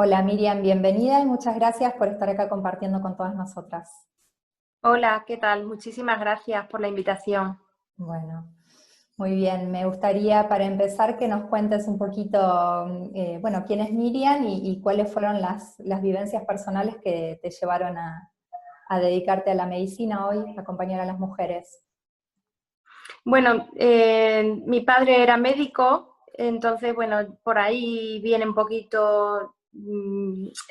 Hola Miriam, bienvenida y muchas gracias por estar acá compartiendo con todas nosotras. Hola, ¿qué tal? Muchísimas gracias por la invitación. Bueno, muy bien. Me gustaría para empezar que nos cuentes un poquito, bueno, quién es Miriam y cuáles fueron las vivencias personales que te llevaron a dedicarte a la medicina hoy, a acompañar a las mujeres. Bueno, mi padre era médico, entonces, bueno, por ahí viene un poquito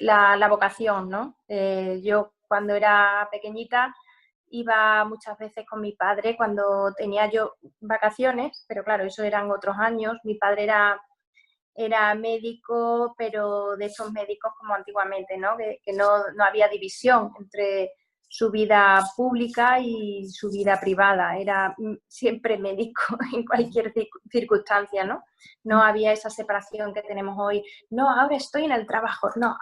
la vocación, ¿no? Yo cuando era pequeñita iba muchas veces con mi padre cuando tenía yo vacaciones, pero claro, eso eran otros años. Mi padre era médico, pero de esos médicos como antiguamente, ¿no? Que no había división entre su vida pública y su vida privada. Era siempre médico en cualquier circunstancia, ¿no? No había esa separación que tenemos hoy. No, ahora estoy en el trabajo. No,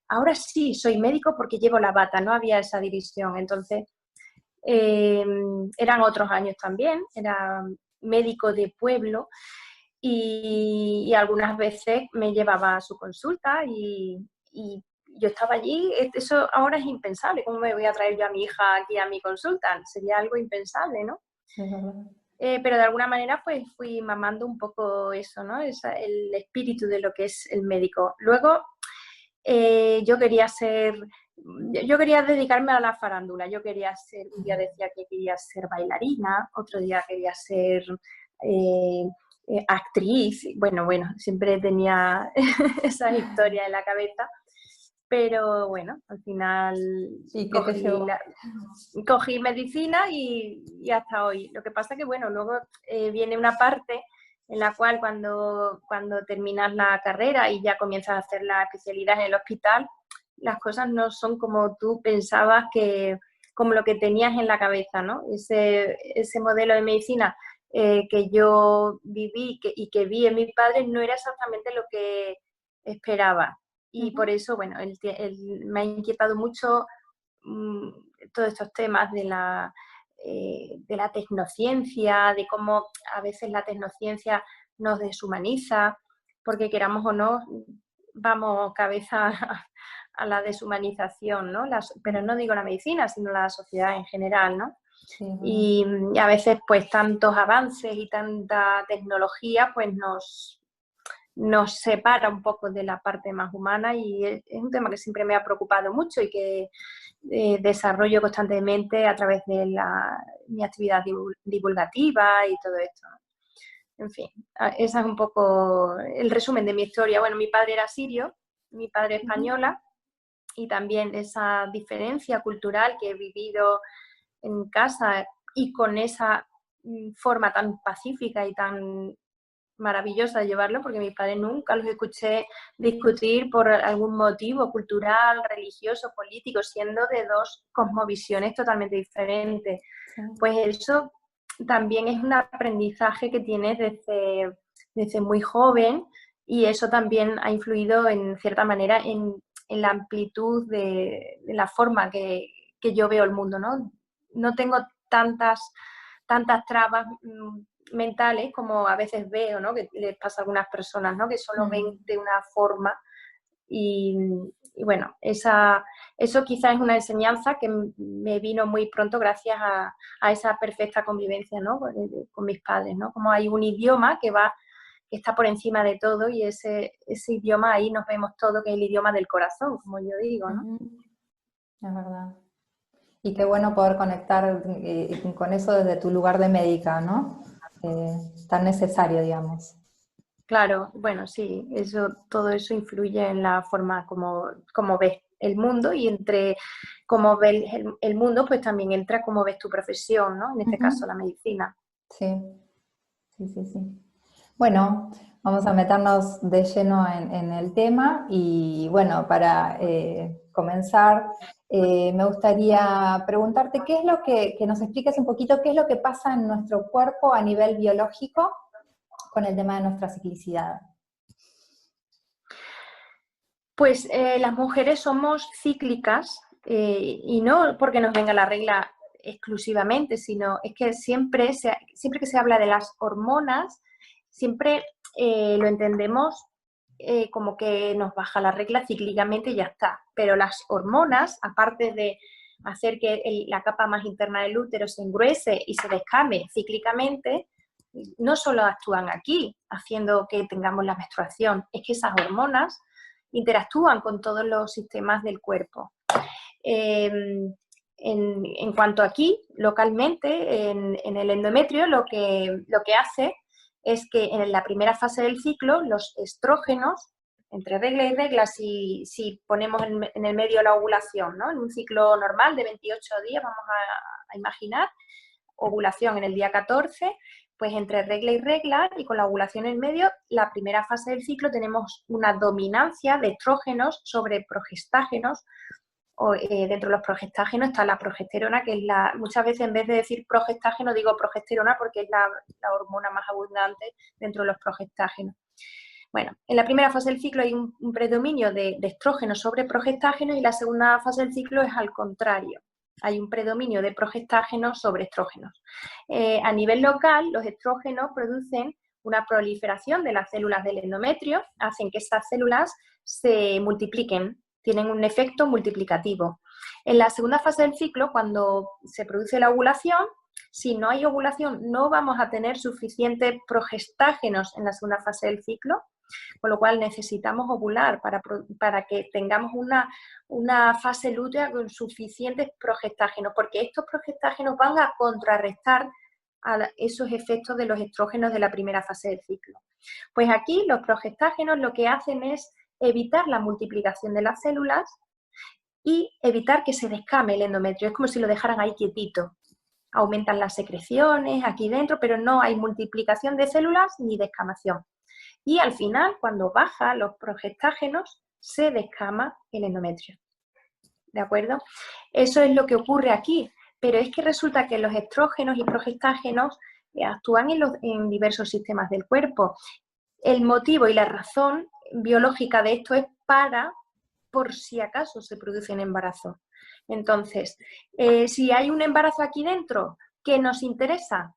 ahora sí soy médico porque llevo la bata. No había esa división. Entonces, eran otros años también. Era médico de pueblo y algunas veces me llevaba a su consulta y yo estaba allí. Eso ahora es impensable. ¿Cómo me voy a traer yo a mi hija aquí a mi consulta? Sería algo impensable, ¿no? Es verdad. Pero de alguna manera pues fui mamando un poco eso, ¿no? El espíritu de lo que es el médico. Luego yo yo quería dedicarme a la farándula. Yo quería ser, un día decía que quería ser bailarina, otro día quería ser eh, actriz. Bueno, siempre tenía esas historias en la cabeza. Pero bueno, al final ¿Y qué te cogí, llevó? cogí medicina y hasta hoy. Lo que pasa que, bueno, luego viene una parte en la cual cuando terminas la carrera y ya comienzas a hacer la especialidad en el hospital, las cosas no son como tú pensabas como lo que tenías en la cabeza, ¿no? Ese modelo de medicina que yo viví y que vi en mi padre no era exactamente lo que esperaba. Y por Ujú. eso, bueno, me ha inquietado mucho todos estos temas de la tecnociencia, de cómo a veces la tecnociencia nos deshumaniza, porque queramos o no, vamos cabeza a la deshumanización, ¿no? Pero no digo la medicina, sino la sociedad en general, ¿no? Sí, es verdad. Y a veces, pues, tantos avances y tanta tecnología, pues, nos separa un poco de la parte más humana y es un tema que siempre me ha preocupado mucho y que desarrollo constantemente a través de mi actividad divulgativa y todo esto. En fin, ese es un poco el resumen de mi historia. Bueno, mi padre era sirio, mi padre Ujú. española, y también esa diferencia cultural que he vivido en casa y con esa forma tan pacífica y tan maravillosa de llevarlo, porque mis padres nunca los escuché discutir por algún motivo cultural, religioso, político, siendo de dos cosmovisiones totalmente diferentes. Sí. Pues eso también es un aprendizaje que tienes desde muy joven, y eso también ha influido en cierta manera en la amplitud de la forma que yo veo el mundo, ¿no? No tengo tantas trabas mentales como a veces veo, ¿no? Que les pasa a algunas personas, ¿no? Que solo ven Mm. de una forma y, y bueno, eso quizás es una enseñanza que me vino muy pronto gracias a esa perfecta convivencia, ¿no? Con mis padres, ¿no? Como hay un idioma que está por encima de todo, y ese idioma ahí nos vemos todo, que es el idioma del corazón, como yo digo, ¿no? Ujú. Es verdad. Y qué bueno poder conectar con eso desde tu lugar de médica, ¿no? Tan necesario, digamos. Claro, bueno, sí, todo eso influye en la forma como ves el mundo, y entre cómo ves el mundo, pues también entra cómo ves tu profesión, ¿no? En este caso, Ujú. la medicina. Sí, sí, sí, sí. Bueno, vamos a meternos de lleno en el tema y bueno, para comenzar, me gustaría preguntarte qué es que nos expliques un poquito qué es lo que pasa en nuestro cuerpo a nivel biológico con el tema de nuestra ciclicidad. Pues las mujeres somos cíclicas, y no porque nos venga la regla exclusivamente, sino es que siempre que se habla de las hormonas, siempre lo entendemos como que nos baja la regla cíclicamente y ya está. Pero las hormonas, aparte de hacer que la capa más interna del útero se engruese y se descame cíclicamente, no solo actúan aquí, haciendo que tengamos la menstruación, es que esas hormonas interactúan con todos los sistemas del cuerpo. En cuanto aquí, localmente, en el endometrio, lo que hace es que en la primera fase del ciclo, los estrógenos, entre regla y regla, si ponemos en el medio la ovulación, ¿no? En un ciclo normal de 28 días, vamos a imaginar, ovulación en el día 14, pues entre regla y regla y con la ovulación en medio, la primera fase del ciclo tenemos una dominancia de estrógenos sobre progestágenos. Dentro de los progestágenos está la progesterona, que es muchas veces en vez de decir progestágeno digo progesterona porque es la hormona más abundante dentro de los progestágenos. Bueno, en la primera fase del ciclo hay un predominio de estrógenos sobre progestágenos y la segunda fase del ciclo es al contrario. Hay un predominio de progestágenos sobre estrógenos. A nivel local, los estrógenos producen una proliferación de las células del endometrio, hacen que esas células se multipliquen, tienen un efecto multiplicativo. En la segunda fase del ciclo, cuando se produce la ovulación, si no hay ovulación, no vamos a tener suficientes progestágenos en la segunda fase del ciclo, con lo cual necesitamos ovular para que tengamos una fase lútea con suficientes progestágenos, porque estos progestágenos van a contrarrestar a esos efectos de los estrógenos de la primera fase del ciclo. Pues aquí los progestágenos lo que hacen es evitar la multiplicación de las células y evitar que se descame el endometrio. Es como si lo dejaran ahí quietito. Aumentan las secreciones aquí dentro, pero no hay multiplicación de células ni descamación. Y al final, cuando baja los progestágenos, se descama el endometrio. ¿De acuerdo? Eso es lo que ocurre aquí. Pero es que resulta que los estrógenos y progestágenos actúan en diversos sistemas del cuerpo. El motivo y la razón biológica de esto es por si acaso se produce un embarazo. Entonces, si hay un embarazo aquí dentro, ¿qué nos interesa?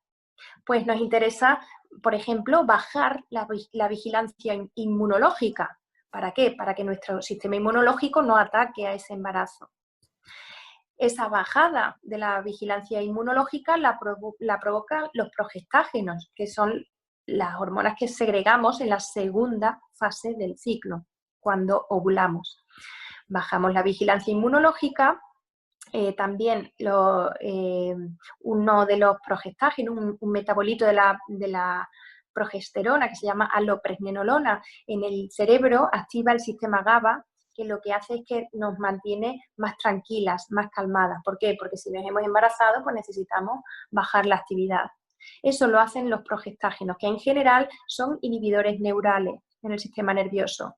Pues nos interesa, por ejemplo, bajar la vigilancia inmunológica. ¿Para qué? Para que nuestro sistema inmunológico no ataque a ese embarazo. Esa bajada de la vigilancia inmunológica la provocan los progestágenos, que son las hormonas que segregamos en la segunda fase del ciclo, cuando ovulamos. Bajamos la vigilancia inmunológica. También uno de los progestágenos, un metabolito de la progesterona que se llama alopregnenolona, en el cerebro activa el sistema GABA, que lo que hace es que nos mantiene más tranquilas, más calmadas. ¿Por qué? Porque si nos hemos embarazado, pues necesitamos bajar la actividad. Eso lo hacen los progestágenos, que en general son inhibidores neurales en el sistema nervioso.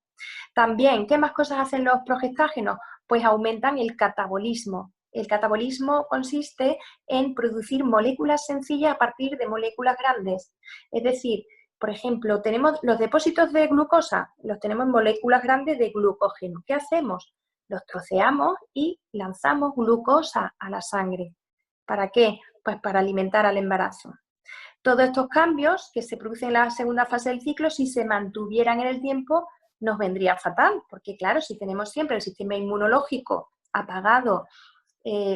También, ¿qué más cosas hacen los progestágenos? Pues aumentan el catabolismo. El catabolismo consiste en producir moléculas sencillas a partir de moléculas grandes. Es decir, por ejemplo, tenemos los depósitos de glucosa, los tenemos en moléculas grandes de glucógeno. ¿Qué hacemos? Los troceamos y lanzamos glucosa a la sangre. ¿Para qué? Pues para alimentar al embarazo. Todos estos cambios que se producen en la segunda fase del ciclo, si se mantuvieran en el tiempo, nos vendría fatal, porque claro, si tenemos siempre el sistema inmunológico apagado,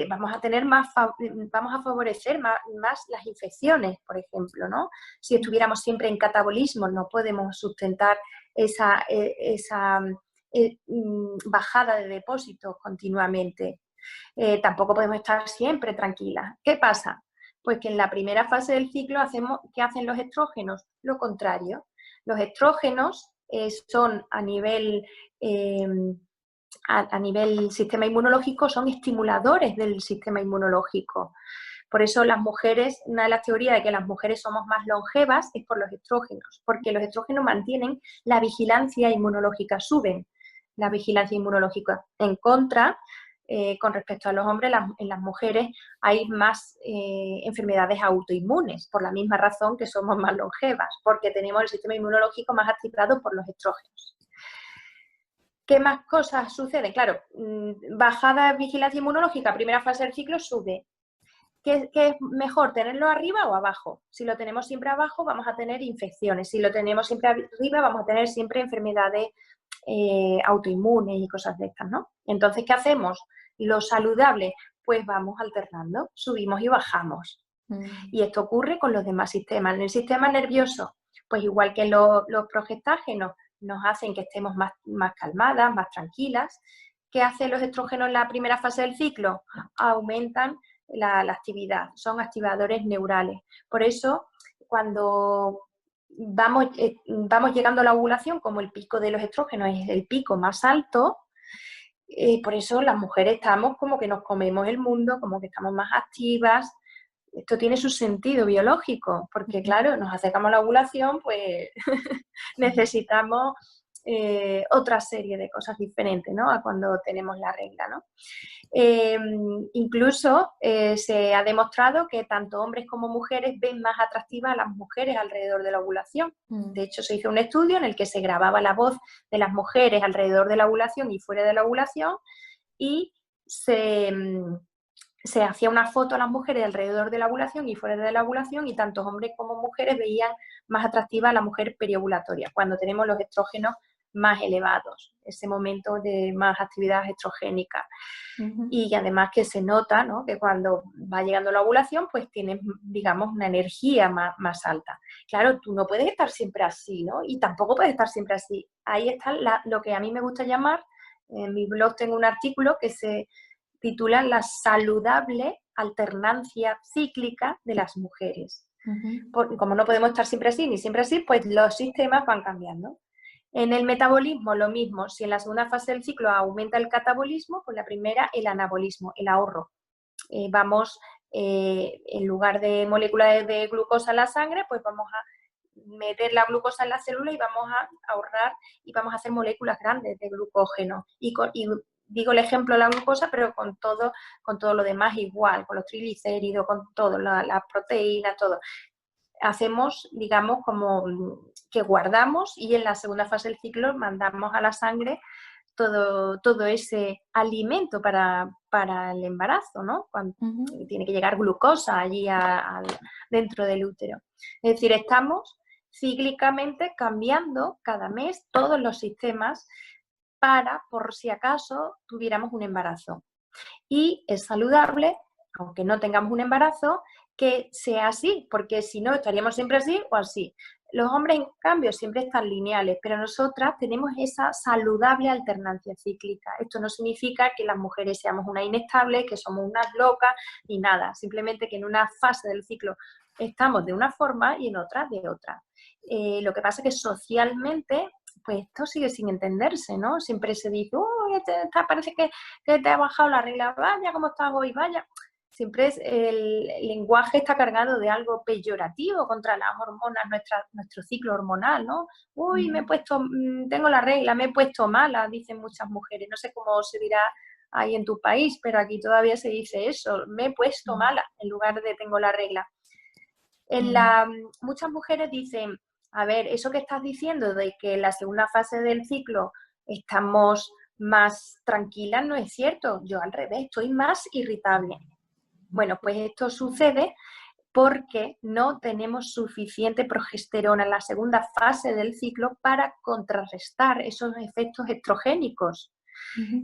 vamos a favorecer más las infecciones, por ejemplo, ¿no? Si estuviéramos siempre en catabolismo, no podemos sustentar esa bajada de depósitos continuamente. Tampoco podemos estar siempre tranquilas. ¿Qué pasa? Pues que en la primera fase del ciclo ¿qué hacen los estrógenos? Lo contrario. Los estrógenos son a nivel sistema inmunológico, son estimuladores del sistema inmunológico. Por eso las mujeres, una de las teorías de que las mujeres somos más longevas es por los estrógenos, porque los estrógenos mantienen la vigilancia inmunológica, suben la vigilancia inmunológica. En contra, con respecto a los hombres, en las mujeres hay más enfermedades autoinmunes, por la misma razón que somos más longevas, porque tenemos el sistema inmunológico más activado por los estrógenos. ¿Qué más cosas suceden? Claro, bajada de vigilancia inmunológica, primera fase del ciclo, sube. ¿qué es mejor, tenerlo arriba o abajo? Si lo tenemos siempre abajo, vamos a tener infecciones. Si lo tenemos siempre arriba, vamos a tener siempre enfermedades autoinmunes y cosas de estas, ¿no? Entonces, ¿qué hacemos? Lo saludable, pues vamos alternando, subimos y bajamos. Y esto ocurre con los demás sistemas. En el sistema nervioso, pues igual que los progestágenos nos hacen que estemos más calmadas, más tranquilas. ¿Qué hacen los estrógenos en la primera fase del ciclo? Aumentan la actividad, son activadores neurales. Por eso, cuando vamos llegando a la ovulación, como el pico de los estrógenos es el pico más alto, por eso las mujeres estamos como que nos comemos el mundo, como que estamos más activas. Esto tiene su sentido biológico, porque claro, nos acercamos a la ovulación, pues necesitamos otra serie de cosas diferentes, ¿no? A cuando tenemos la regla, ¿no? Incluso se ha demostrado que tanto hombres como mujeres ven más atractivas a las mujeres alrededor de la ovulación. De hecho, se hizo un estudio en el que se grababa la voz de las mujeres alrededor de la ovulación y fuera de la ovulación, y se hacía una foto a las mujeres alrededor de la ovulación y fuera de la ovulación, y tanto hombres como mujeres veían más atractiva a la mujer periovulatoria, cuando tenemos los estrógenos más elevados, ese momento de más actividad estrogénica. Y además que se nota, ¿no?, que cuando va llegando la ovulación, pues tienes, digamos, una energía más alta. Claro, tú no puedes estar siempre así, ¿no? Y tampoco puedes estar siempre así. Ahí está lo que a mí me gusta llamar, en mi blog tengo un artículo que se titula La saludable alternancia cíclica de las mujeres. Como no podemos estar siempre así ni siempre así, pues los sistemas van cambiando. En el metabolismo lo mismo, si en la segunda fase del ciclo aumenta el catabolismo, pues la primera el anabolismo, el ahorro. En lugar de moléculas de glucosa en la sangre, pues vamos a meter la glucosa en la célula y vamos a ahorrar y vamos a hacer moléculas grandes de glucógeno. Y digo el ejemplo de la glucosa, pero con todo lo demás igual, con los triglicéridos, con todo, las proteínas, todo. Hacemos, digamos, como que guardamos, y en la segunda fase del ciclo mandamos a la sangre todo ese alimento para el embarazo, ¿no? Cuando tiene que llegar glucosa allí dentro del útero. Es decir, estamos cíclicamente cambiando cada mes todos los sistemas para, por si acaso, tuviéramos un embarazo. Y es saludable, aunque no tengamos un embarazo, que sea así, porque si no estaríamos siempre así o así. Los hombres, en cambio, siempre están lineales, pero nosotras tenemos esa saludable alternancia cíclica. Esto no significa que las mujeres seamos unas inestables, que somos unas locas, ni nada. Simplemente que en una fase del ciclo estamos de una forma y en otra de otra. Lo que pasa es que socialmente, pues esto sigue sin entenderse, ¿no? Siempre se dice, parece que te ha bajado la regla, vaya, ¿cómo estás hoy? Vaya. Siempre el lenguaje está cargado de algo peyorativo contra las hormonas, nuestro ciclo hormonal, ¿no? Uy, tengo la regla, me he puesto mala, dicen muchas mujeres. No sé cómo se dirá ahí en tu país, pero aquí todavía se dice eso, me he puesto mala, en lugar de tengo la regla. Muchas mujeres dicen, a ver, eso que estás diciendo de que en la segunda fase del ciclo estamos más tranquilas no es cierto, yo al revés, estoy más irritable. Bueno, pues esto sucede porque no tenemos suficiente progesterona en la segunda fase del ciclo para contrarrestar esos efectos estrogénicos.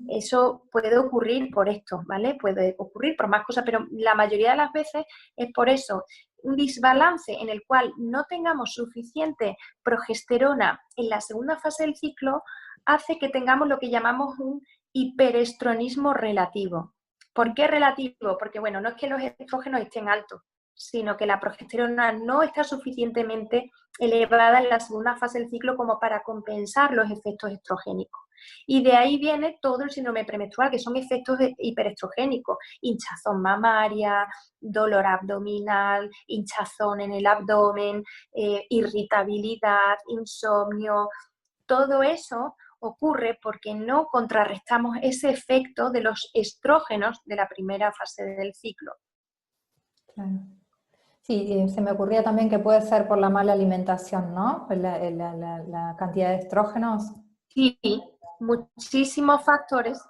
Eso puede ocurrir por esto, ¿vale? Puede ocurrir por más cosas, pero la mayoría de las veces es por eso. Un desbalance en el cual no tengamos suficiente progesterona en la segunda fase del ciclo hace que tengamos lo que llamamos un hiperestronismo relativo. ¿Por qué relativo? Porque, bueno, no es que los estrógenos estén altos, sino que la progesterona no está suficientemente elevada en la segunda fase del ciclo como para compensar los efectos estrogénicos. Y de ahí viene todo el síndrome premenstrual, que son efectos hiperestrogénicos, hinchazón mamaria, dolor abdominal, hinchazón en el abdomen, irritabilidad, insomnio. Todo eso ocurre porque no contrarrestamos ese efecto de los estrógenos de la primera fase del ciclo. Claro. Sí, se me ocurría también que puede ser por la mala alimentación, ¿no? La cantidad de estrógenos. Sí, muchísimos factores.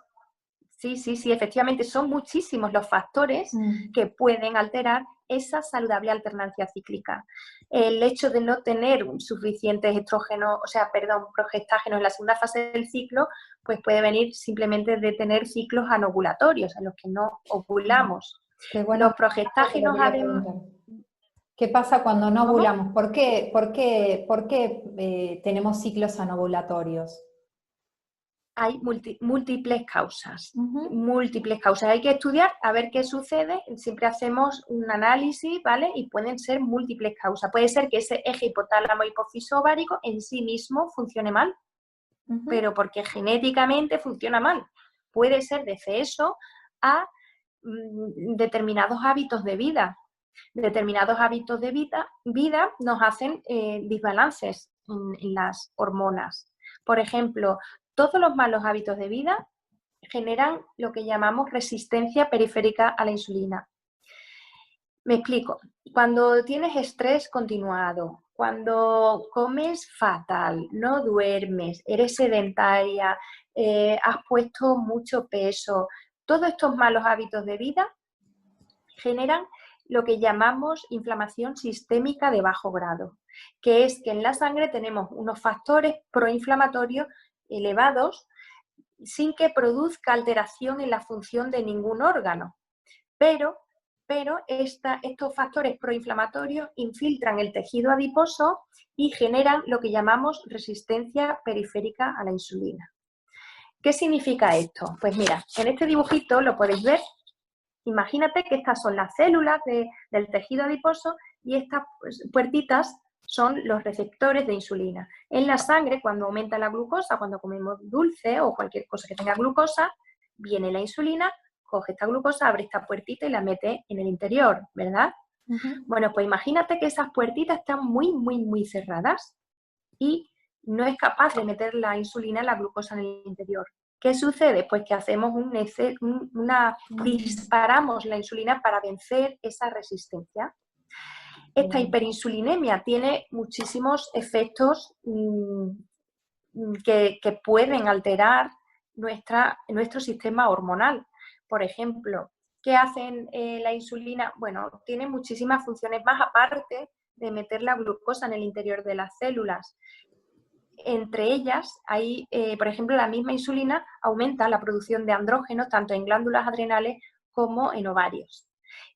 Sí, sí, sí, efectivamente son muchísimos los factores que pueden alterar esa saludable alternancia cíclica. El hecho de no tener suficientes estrógenos, o sea, perdón, progestágenos en la segunda fase del ciclo, pues puede venir simplemente de tener ciclos anovulatorios en los que no ovulamos. Qué bueno, Los progestágenos, además... ¿Qué pasa cuando no ¿Cómo? ovulamos? ¿Por qué tenemos ciclos anovulatorios? Hay múltiples causas, múltiples causas. Hay que estudiar a ver qué sucede. Siempre hacemos un análisis, ¿vale? Y pueden ser múltiples causas. Puede ser que ese eje hipotálamo hipófiso ovárico en sí mismo funcione mal, pero porque genéticamente funciona mal. Puede ser de exceso a determinados hábitos de vida. Determinados hábitos de vida nos hacen desbalances en las hormonas. Por ejemplo, todos los malos hábitos de vida generan lo que llamamos resistencia periférica a la insulina. Me explico. Cuando tienes estrés continuado, cuando comes fatal, no duermes, eres sedentaria, has puesto mucho peso, todos estos malos hábitos de vida generan lo que llamamos inflamación sistémica de bajo grado, que es que en la sangre tenemos unos factores proinflamatorios elevados sin que produzca alteración en la función de ningún órgano. Pero estos factores proinflamatorios infiltran el tejido adiposo y generan lo que llamamos resistencia periférica a la insulina. ¿Qué significa esto? Pues mira, en este dibujito lo podéis ver. Imagínate que estas son las células del tejido adiposo y estas puertitas son los receptores de insulina. En la sangre, cuando aumenta la glucosa, cuando comemos dulce o cualquier cosa que tenga glucosa, viene la insulina, coge esta glucosa, abre esta puertita y la mete en el interior, ¿verdad? Bueno, pues imagínate que esas puertitas están muy, muy, muy cerradas y no es capaz de meter la insulina, la glucosa en el interior. ¿Qué sucede? Pues que hacemos disparamos la insulina para vencer esa resistencia. Esta hiperinsulinemia tiene muchísimos efectos que pueden alterar nuestro sistema hormonal. Por ejemplo, ¿qué hacen la insulina? Bueno, tiene muchísimas funciones más aparte de meter la glucosa en el interior de las células. Entre ellas, hay, por ejemplo, la misma insulina aumenta la producción de andrógenos tanto en glándulas adrenales como en ovarios.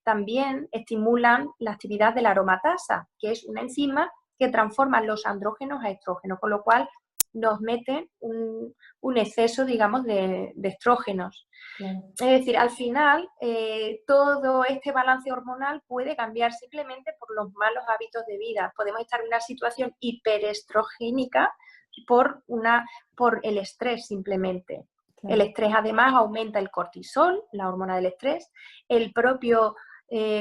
También estimulan la actividad de la aromatasa, que es una enzima que transforma los andrógenos a estrógenos, con lo cual nos meten un exceso, digamos, de estrógenos. Claro. Es decir, al final, todo este balance hormonal puede cambiar simplemente por los malos hábitos de vida. Podemos estar en una situación hiperestrogénica por el estrés simplemente. Claro. El estrés además aumenta el cortisol, la hormona del estrés. El propio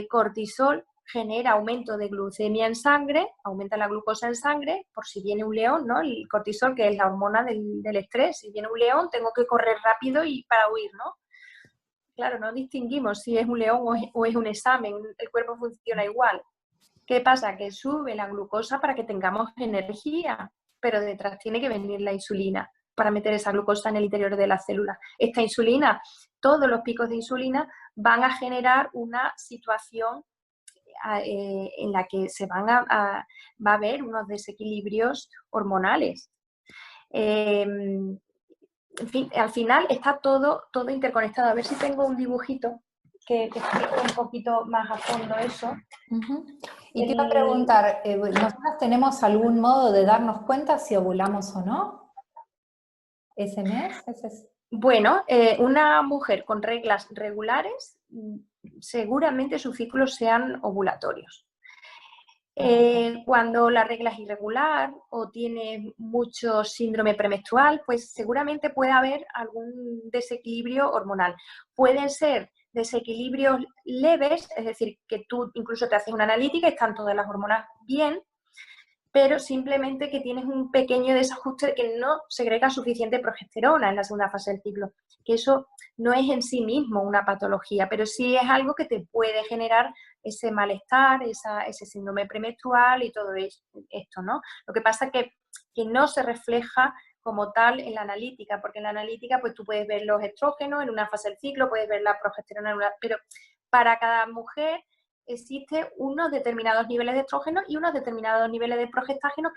cortisol genera aumento de glucemia en sangre, aumenta la glucosa en sangre, por si viene un león, ¿no? El cortisol, que es la hormona del estrés. Si viene un león, tengo que correr rápido y para huir, ¿no? Claro, no distinguimos si es un león o es un examen, el cuerpo funciona igual. ¿Qué pasa? Que sube la glucosa para que tengamos energía, pero detrás tiene que venir la insulina para meter esa glucosa en el interior de las células. Esta insulina, todos los picos de insulina van a generar una situación en la que va a haber unos desequilibrios hormonales. En fin, al final está todo interconectado. A ver si tengo un dibujito que explique un poquito más a fondo eso. Y te iba a preguntar, ¿nosotros tenemos algún modo de darnos cuenta si ovulamos o no? ¿Ese mes? Bueno, una mujer con reglas regulares, seguramente sus ciclos sean ovulatorios. Cuando la regla es irregular o tiene mucho síndrome premenstrual, pues seguramente puede haber algún desequilibrio hormonal. Pueden ser desequilibrios leves, es decir, que tú incluso te haces una analítica y están todas las hormonas bien, pero simplemente que tienes un pequeño desajuste de que no segrega suficiente progesterona en la segunda fase del ciclo, que eso no es en sí mismo una patología, pero sí es algo que te puede generar ese malestar, ese síndrome premenstrual y todo esto, ¿no? Lo que pasa es que no se refleja como tal en la analítica, porque en la analítica pues tú puedes ver los estrógenos en una fase del ciclo, puedes ver la progesterona en una, pero para cada mujer existe unos determinados niveles de estrógeno y unos determinados niveles de progestágeno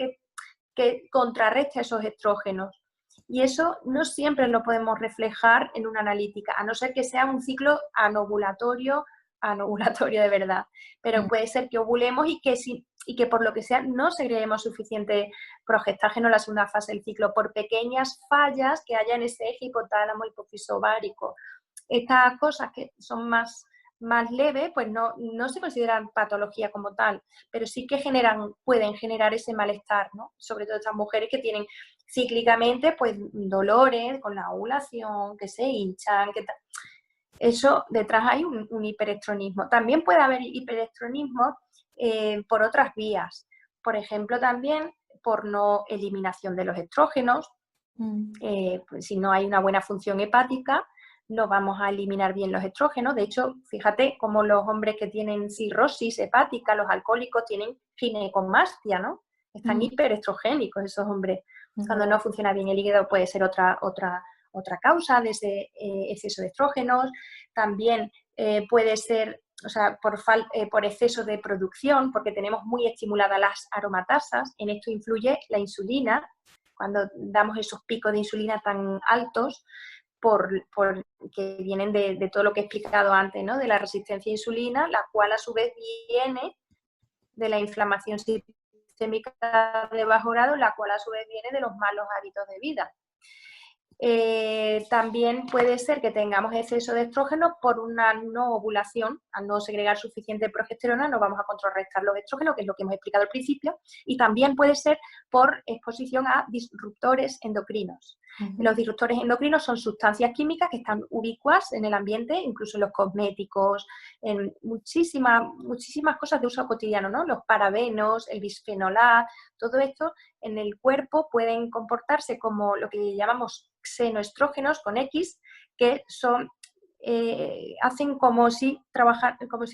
que contrarresta esos estrógenos. Y eso no siempre lo podemos reflejar en una analítica, a no ser que sea un ciclo anovulatorio de verdad. Pero puede ser que ovulemos y que por lo que sea no segreguemos suficiente progestágeno en la segunda fase del ciclo por pequeñas fallas que haya en ese eje hipotálamo hipófiso ovárico. Estas cosas que son más leves, pues no se consideran patología como tal, pero sí que pueden generar ese malestar, ¿no? Sobre todo estas mujeres que tienen cíclicamente pues dolores con la ovulación, que se hinchan, que tal. Eso detrás hay un hiperestronismo. También puede haber hiperestronismo por otras vías. Por ejemplo, también por no eliminación de los estrógenos. Pues si no hay una buena función hepática, no vamos a eliminar bien los estrógenos. De hecho, fíjate cómo los hombres que tienen cirrosis hepática, los alcohólicos, tienen ginecomastia, ¿no? Están hiperestrogénicos esos hombres. Cuando no funciona bien el hígado puede ser otra causa de ese exceso de estrógenos. También puede ser, o sea, por exceso de producción, porque tenemos muy estimuladas las aromatasas. En esto influye la insulina, cuando damos esos picos de insulina tan altos, que vienen de todo lo que he explicado antes, ¿no? De la resistencia a insulina, la cual a su vez viene de la inflamación sistémica de bajo grado, la cual a su vez viene de los malos hábitos de vida. También puede ser que tengamos exceso de estrógeno por una no ovulación. Al no segregar suficiente progesterona no vamos a contrarrestar los estrógenos, que es lo que hemos explicado al principio, y también puede ser por exposición a disruptores endocrinos. Los disruptores endocrinos son sustancias químicas que están ubicuas en el ambiente, incluso en los cosméticos, en muchísimas cosas de uso cotidiano, ¿no? Los parabenos, el bisfenol A, todo esto en el cuerpo pueden comportarse como lo que llamamos xenoestrógenos con X, que son, hacen como si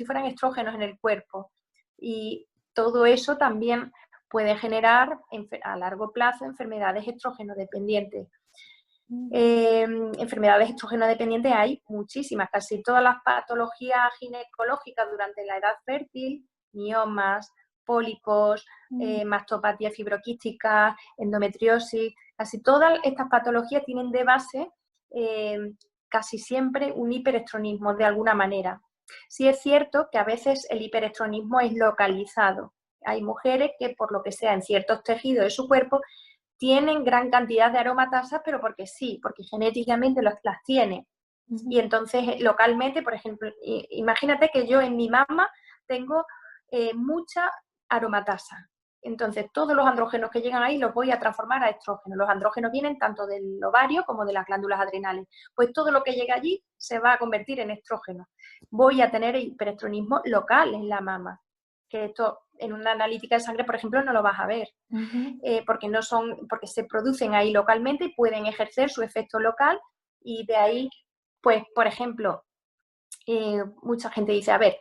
fueran estrógenos en el cuerpo. Y todo eso también puede generar a largo plazo enfermedades estrógeno dependientes. Enfermedades estrógeno dependientes hay muchísimas, casi todas las patologías ginecológicas durante la edad fértil, miomas, pólipos, mastopatía fibroquística, endometriosis, casi todas estas patologías tienen de base casi siempre un hiperestronismo de alguna manera. Sí es cierto que a veces el hiperestronismo es localizado. Hay mujeres que por lo que sea en ciertos tejidos de su cuerpo tienen gran cantidad de aromatasas, pero porque sí, porque genéticamente las tiene. Y entonces localmente, por ejemplo, imagínate que yo en mi mama tengo mucha aromatasa. Entonces todos los andrógenos que llegan ahí los voy a transformar a estrógenos. Los andrógenos vienen tanto del ovario como de las glándulas adrenales. Pues todo lo que llega allí se va a convertir en estrógeno. Voy a tener hiperestronismo local en la mama, que esto en una analítica de sangre, por ejemplo, no lo vas a ver, porque se producen ahí localmente y pueden ejercer su efecto local, y de ahí, pues, por ejemplo, mucha gente dice, a ver,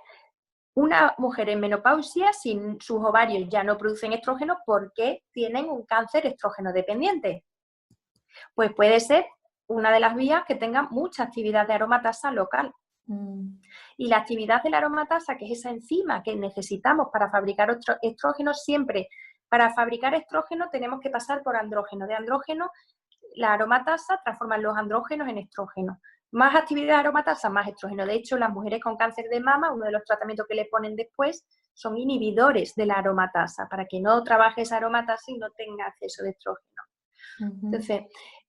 una mujer en menopausia, si sus ovarios ya no producen estrógeno, ¿por qué tienen un cáncer estrógeno dependiente? Pues puede ser una de las vías que tenga mucha actividad de aromatasa local. Y la actividad de la aromatasa, que es esa enzima que necesitamos para fabricar estrógeno, siempre para fabricar estrógeno tenemos que pasar por andrógeno. De andrógeno, la aromatasa transforma los andrógenos en estrógeno. Más actividad de aromatasa, más estrógeno. De hecho, las mujeres con cáncer de mama, uno de los tratamientos que le ponen después son inhibidores de la aromatasa, para que no trabaje esa aromatasa y no tenga acceso de estrógeno. Entonces,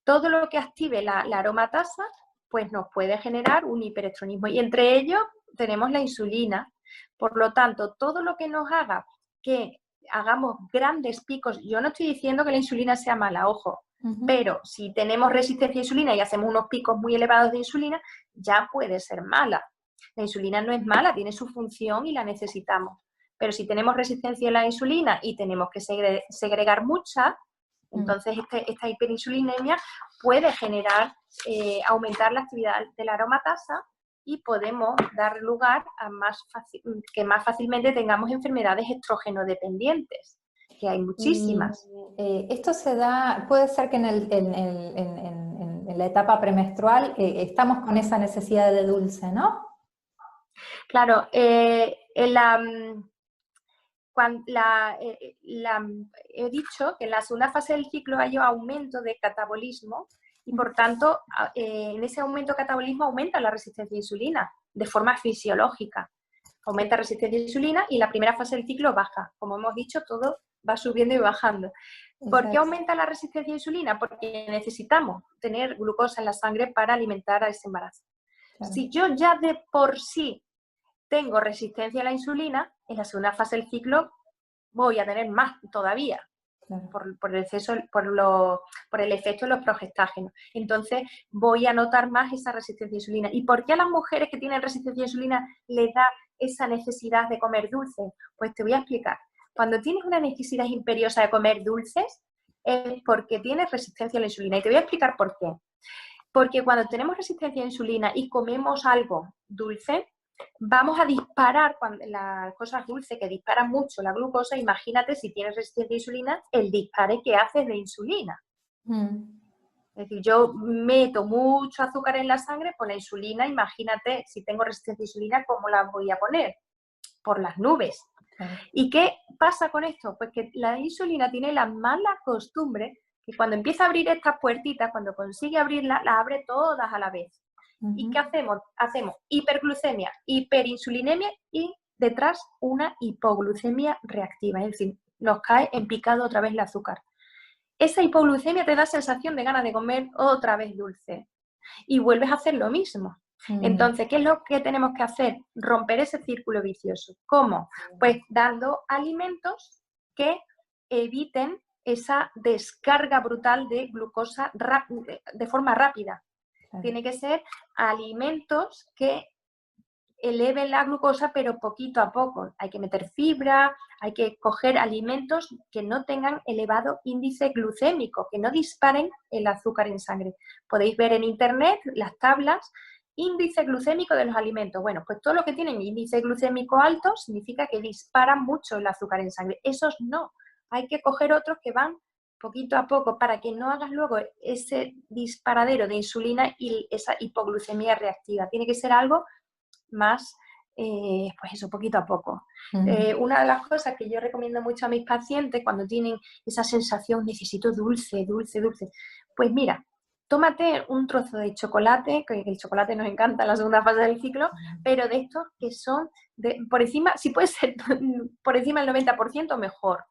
todo lo que active la aromatasa pues nos puede generar un hiperestronismo. Y entre ellos tenemos la insulina. Por lo tanto, todo lo que nos haga que hagamos grandes picos, yo no estoy diciendo que la insulina sea mala, ojo, pero si tenemos resistencia a insulina y hacemos unos picos muy elevados de insulina, ya puede ser mala. La insulina no es mala, tiene su función y la necesitamos. Pero si tenemos resistencia a la insulina y tenemos que segregar mucha, entonces esta hiperinsulinemia puede generar, aumentar la actividad de la aromatasa y podemos dar lugar a que más fácilmente tengamos enfermedades estrógeno dependientes, que hay muchísimas. Esto se da, puede ser que en la etapa premenstrual estamos con esa necesidad de dulce, ¿no? Claro, he dicho que en la segunda fase del ciclo hay un aumento de catabolismo y por tanto en ese aumento de catabolismo aumenta la resistencia a insulina de forma fisiológica. Aumenta resistencia a insulina y la primera fase del ciclo baja. Como hemos dicho, todo va subiendo y bajando. ¿Por qué aumenta la resistencia a insulina? Porque necesitamos tener glucosa en la sangre para alimentar a ese embarazo. Claro. Si yo ya de por sí tengo resistencia a la insulina, en la segunda fase del ciclo voy a tener más todavía, claro, por el exceso, por el efecto de los progestágenos. Entonces voy a notar más esa resistencia a insulina. ¿Y por qué a las mujeres que tienen resistencia a insulina les da esa necesidad de comer dulces? Pues te voy a explicar. Cuando tienes una necesidad imperiosa de comer dulces, es porque tienes resistencia a la insulina. Y te voy a explicar por qué. Porque cuando tenemos resistencia a la insulina y comemos algo dulce, vamos a disparar las cosas dulces que disparan mucho la glucosa. Imagínate si tienes resistencia a insulina, el dispare que haces de insulina. Es decir, yo meto mucho azúcar en la sangre por la insulina, imagínate si tengo resistencia a insulina, ¿cómo la voy a poner? Por las nubes. ¿Y qué pasa con esto? Pues que la insulina tiene la mala costumbre que cuando empieza a abrir estas puertitas, cuando consigue abrirlas, las abre todas a la vez. ¿Y qué hacemos? Hacemos hiperglucemia, hiperinsulinemia y detrás una hipoglucemia reactiva. Es decir, nos cae en picado otra vez el azúcar. Esa hipoglucemia te da sensación de ganas de comer otra vez dulce. Y vuelves a hacer lo mismo. Entonces, ¿qué es lo que tenemos que hacer? Romper ese círculo vicioso. ¿Cómo? Pues dando alimentos que eviten esa descarga brutal de glucosa de forma rápida. Tiene que ser alimentos que eleven la glucosa, pero poquito a poco. Hay que meter fibra, hay que coger alimentos que no tengan elevado índice glucémico, que no disparen el azúcar en sangre. Podéis ver en internet las tablas, índice glucémico de los alimentos. Bueno, pues todo lo que tienen índice glucémico alto significa que disparan mucho el azúcar en sangre. Esos no. Hay que coger otros que van poquito a poco para que no hagas luego ese disparadero de insulina y esa hipoglucemia reactiva. Tiene que ser algo más, pues eso, poquito a poco. Una de las cosas que yo recomiendo mucho a mis pacientes cuando tienen esa sensación, necesito dulce, dulce, dulce, pues mira, tómate un trozo de chocolate, que el chocolate nos encanta en la segunda fase del ciclo, pero de estos que son por encima, si puede ser por encima del 90% mejor.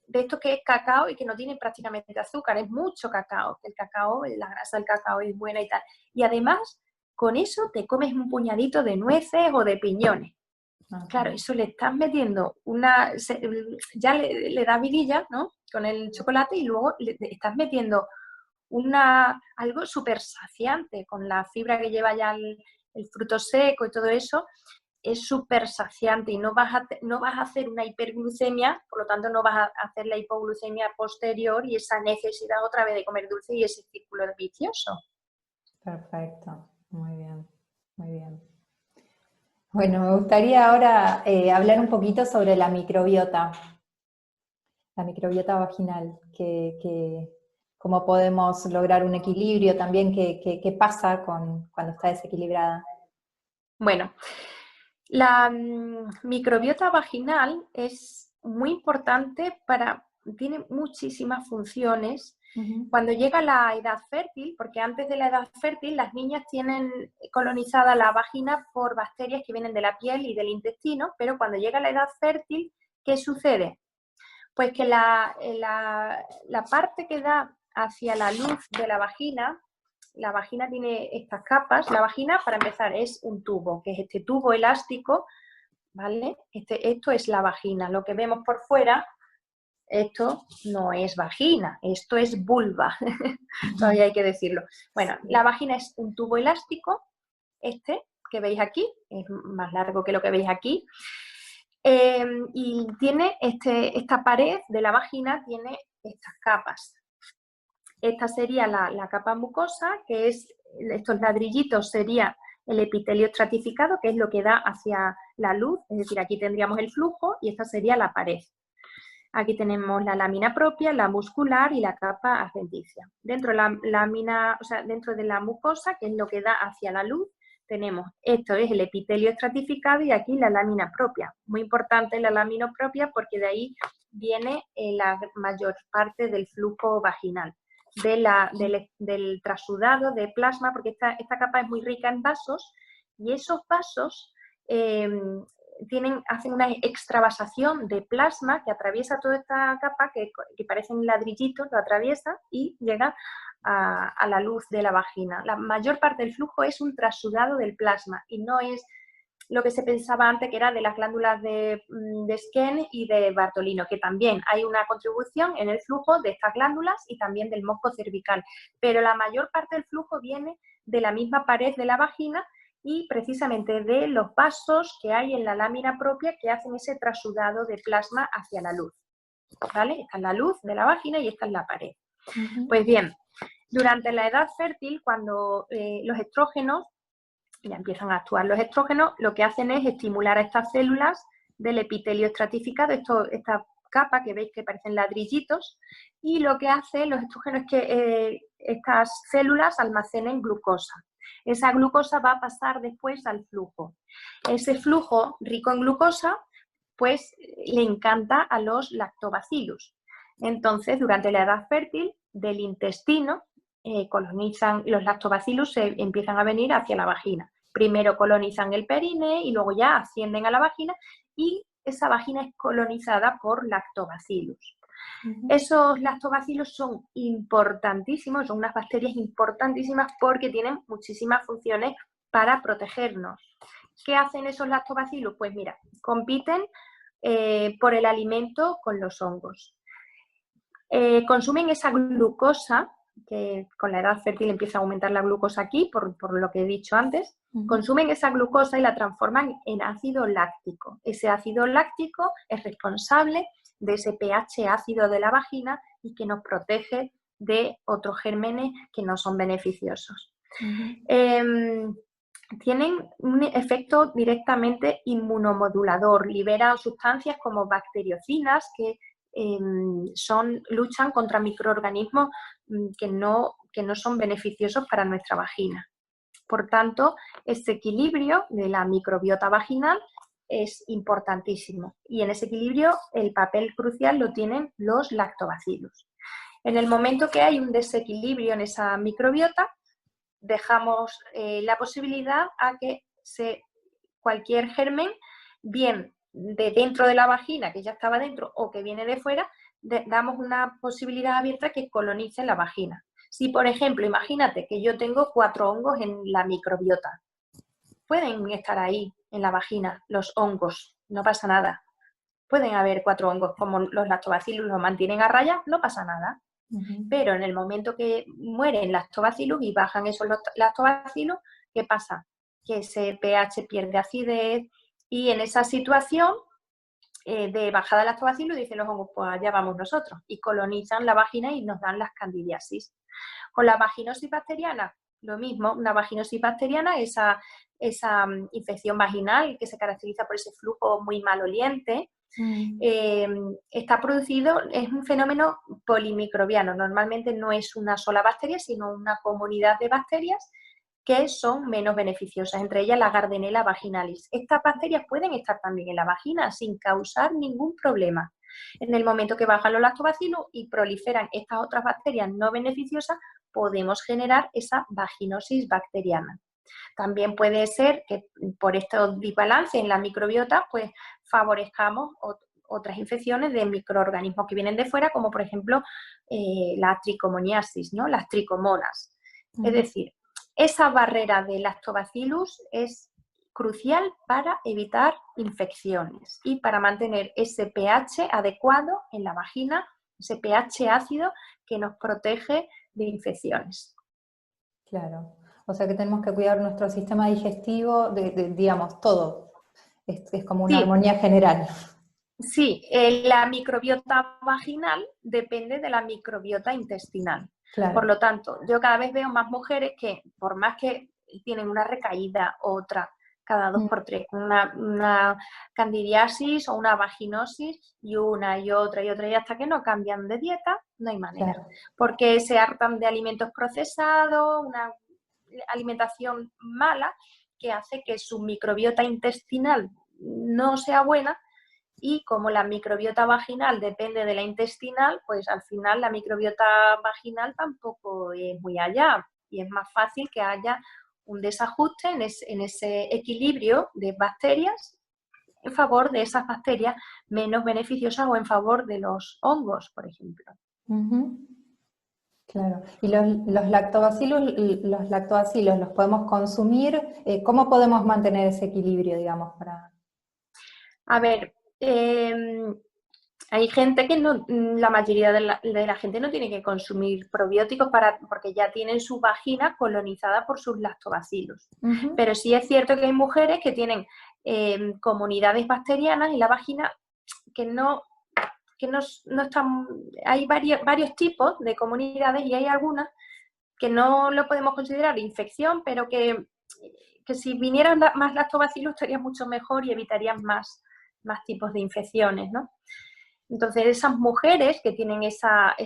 De esto que es cacao y que no tiene prácticamente azúcar, es mucho cacao, el cacao, la grasa del cacao es buena y tal. Y además, con eso te comes un puñadito de nueces o de piñones. Claro, eso le estás metiendo ya le da vidilla, ¿no? Con el chocolate y luego le estás metiendo algo súper saciante con la fibra que lleva ya el fruto seco y todo eso. Es súper saciante y no vas a hacer una hiperglucemia, por lo tanto no vas a hacer la hipoglucemia posterior y esa necesidad otra vez de comer dulce y ese círculo vicioso. Perfecto, muy bien, muy bien. Bueno, me gustaría ahora hablar un poquito sobre la microbiota vaginal, cómo podemos lograr un equilibrio también, qué pasa cuando está desequilibrada. Bueno, la microbiota vaginal es muy importante tiene muchísimas funciones. Cuando llega la edad fértil, porque antes de la edad fértil las niñas tienen colonizada la vagina por bacterias que vienen de la piel y del intestino, pero cuando llega la edad fértil, ¿qué sucede? Pues que la parte que da hacia la luz de la vagina tiene estas capas. La vagina, para empezar, es un tubo, que es este tubo elástico, ¿vale? Esto es la vagina. Lo que vemos por fuera, esto no es vagina, esto es vulva. Todavía hay que decirlo. Bueno, la vagina es un tubo elástico, que veis aquí, es más largo que lo que veis aquí. Y tiene esta pared de la vagina, tiene estas capas. Esta sería la capa mucosa, que es, estos ladrillitos sería el epitelio estratificado, que es lo que da hacia la luz, es decir, aquí tendríamos el flujo y esta sería la pared. Aquí tenemos la lámina propia, la muscular y la capa adventicia. Dentro de la lámina, o sea, dentro de la mucosa, que es lo que da hacia la luz, tenemos, esto es el epitelio estratificado y aquí la lámina propia. Muy importante la lámina propia porque de ahí viene la mayor parte del flujo vaginal, del trasudado de plasma, porque esta capa es muy rica en vasos y esos vasos hacen una extravasación de plasma que atraviesa toda esta capa, que parecen ladrillitos, lo atraviesa y llega a la luz de la vagina. La mayor parte del flujo es un trasudado del plasma y no es lo que se pensaba antes, que era de las glándulas de Skene y de Bartolino, que también hay una contribución en el flujo de estas glándulas y también del moco cervical, pero la mayor parte del flujo viene de la misma pared de la vagina y precisamente de los vasos que hay en la lámina propia que hacen ese trasudado de plasma hacia la luz. ¿Vale? Esta es la luz de la vagina y esta es la pared. Pues bien, durante la edad fértil, cuando los estrógenos, ya empiezan a actuar los estrógenos, lo que hacen es estimular a estas células del epitelio estratificado, esta capa que veis que parecen ladrillitos, y lo que hacen los estrógenos es que estas células almacenen glucosa. Esa glucosa va a pasar después al flujo. Ese flujo rico en glucosa, pues le encanta a los lactobacillus. Entonces, durante la edad fértil del intestino, colonizan los lactobacillus, se empiezan a venir hacia la vagina. Primero colonizan el perine y luego ya ascienden a la vagina y esa vagina es colonizada por lactobacillus. Esos lactobacillus son importantísimos, son unas bacterias importantísimas porque tienen muchísimas funciones para protegernos. ¿Qué hacen esos lactobacillus? Pues mira, compiten por el alimento con los hongos. Consumen esa glucosa, que con la edad fértil empieza a aumentar la glucosa aquí, por lo que he dicho antes, consumen esa glucosa y la transforman en ácido láctico. Ese ácido láctico es responsable de ese pH ácido de la vagina y que nos protege de otros gérmenes que no son beneficiosos. Tienen un efecto directamente inmunomodulador, liberan sustancias como bacteriocinas que luchan contra microorganismos que no son beneficiosos para nuestra vagina. Por tanto, este equilibrio de la microbiota vaginal es importantísimo y en ese equilibrio el papel crucial lo tienen los lactobacillus. En el momento que hay un desequilibrio en esa microbiota, dejamos la posibilidad a que cualquier germen, bien de dentro de la vagina, que ya estaba dentro, o que viene de fuera, damos una posibilidad abierta que colonice la vagina. Si, por ejemplo, imagínate que yo tengo 4 hongos en la microbiota, pueden estar ahí en la vagina los hongos, no pasa nada. Pueden haber 4 hongos, como los lactobacillus los mantienen a raya, no pasa nada. Pero en el momento que mueren lactobacillus y bajan esos lactobacillus, ¿qué pasa? Que ese pH pierde acidez y en esa situación de bajada de lactobacillus dicen los hongos, pues allá vamos nosotros, y colonizan la vagina y nos dan las candidiasis. Con la vaginosis bacteriana, lo mismo, una vaginosis bacteriana, esa infección vaginal que se caracteriza por ese flujo muy maloliente, está producido, es un fenómeno polimicrobiano. Normalmente no es una sola bacteria, sino una comunidad de bacterias que son menos beneficiosas, entre ellas la Gardnerella vaginalis. Estas bacterias pueden estar también en la vagina sin causar ningún problema. En el momento que bajan los lactobacillus y proliferan estas otras bacterias no beneficiosas, podemos generar esa vaginosis bacteriana. También puede ser que por estos desbalances en la microbiota, pues favorezcamos otras infecciones de microorganismos que vienen de fuera, como por ejemplo la tricomoniasis, ¿no? Las tricomonas. Es decir, esa barrera de lactobacillus es crucial para evitar infecciones y para mantener ese pH adecuado en la vagina, ese pH ácido que nos protege de infecciones. Claro. O sea que tenemos que cuidar nuestro sistema digestivo, digamos, todo. Es como una armonía general. Sí, la microbiota vaginal depende de la microbiota intestinal. Claro. Por lo tanto, yo cada vez veo más mujeres que, por más que tienen una recaída, otra, cada 2 por 3, una candidiasis o una vaginosis y una y otra, y hasta que no cambian de dieta, no hay manera. Claro. Porque se hartan de alimentos procesados, una alimentación mala que hace que su microbiota intestinal no sea buena, y como la microbiota vaginal depende de la intestinal, pues al final la microbiota vaginal tampoco es muy allá, y es más fácil que haya un desajuste en ese equilibrio de bacterias en favor de esas bacterias menos beneficiosas o en favor de los hongos, por ejemplo. Ujú. Claro. ¿Y los lactobacilos los podemos consumir? ¿Cómo podemos mantener ese equilibrio, digamos, para...? A ver, hay gente que no, la mayoría de la gente no tiene que consumir probióticos porque ya tienen su vagina colonizada por sus lactobacilos. Ujú. Pero sí es cierto que hay mujeres que tienen comunidades bacterianas en la vagina que no están. Hay varios tipos de comunidades y hay algunas que no lo podemos considerar infección, pero que si vinieran más lactobacilos estaría mucho mejor y evitarían más tipos de infecciones, ¿no? Entonces, esas mujeres que tienen esa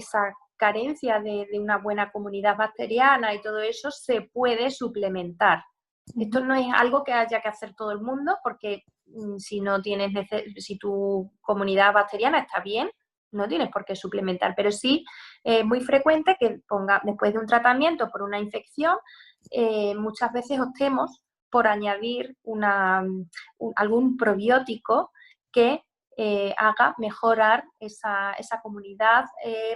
carencia de una buena comunidad bacteriana y todo eso, se puede suplementar. Esto no es algo que haya que hacer todo el mundo, porque si tu comunidad bacteriana está bien, no tienes por qué suplementar, pero sí es muy frecuente que después de un tratamiento por una infección, muchas veces optemos por añadir algún probiótico que haga mejorar esa comunidad